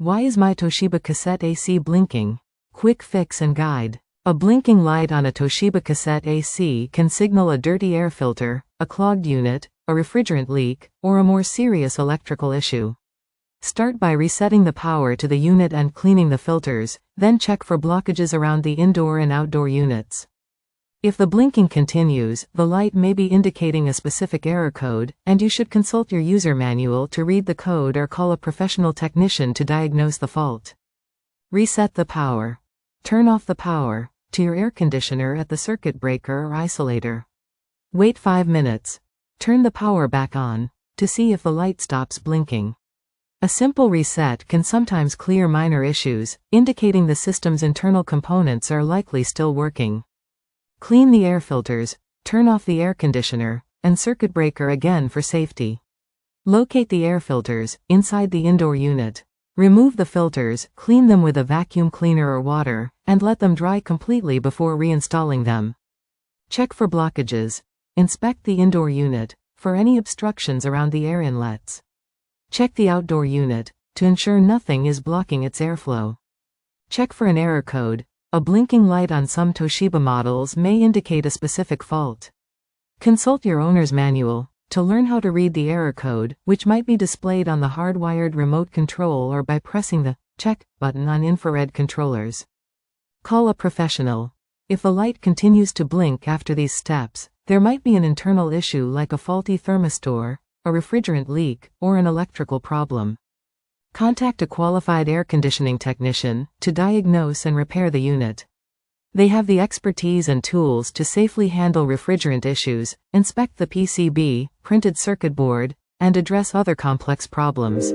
Why is my Toshiba Cassette AC blinking? Quick fix and guide. A blinking light on a Toshiba Cassette AC can signal a dirty air filter, a clogged unit, a refrigerant leak, or a more serious electrical issue. Start by resetting the power to the unit and cleaning the filters, then check for blockages around the indoor and outdoor units. If the blinking continues, the light may be indicating a specific error code, and you should consult your user manual to read the code or call a professional technician to diagnose the fault. Reset the power. Turn off the power to your air conditioner at the circuit breaker or isolator. Wait 5 minutes. Turn the power back on to see if the light stops blinking. A simple reset can sometimes clear minor issues, indicating the system's internal components are likely still working. Clean the air filters, turn off the air conditioner, and circuit breaker again for safety. Locate the air filters inside the indoor unit. Remove the filters, clean them with a vacuum cleaner or water, and let them dry completely before reinstalling them. Check for blockages. Inspect the indoor unit for any obstructions around the air inlets. Check the outdoor unit to ensure nothing is blocking its airflow. Check for an error code. A blinking light on some Toshiba models may indicate a specific fault. Consult your owner's manual to learn how to read the error code, which might be displayed on the hardwired remote control or by pressing the check button on infrared controllers. Call a professional. If the light continues to blink after these steps, there might be an internal issue like a faulty thermistor, a refrigerant leak, or an electrical problem. Contact a qualified air conditioning technician to diagnose and repair the unit. They have the expertise and tools to safely handle refrigerant issues, inspect the PCB, printed circuit board, and address other complex problems.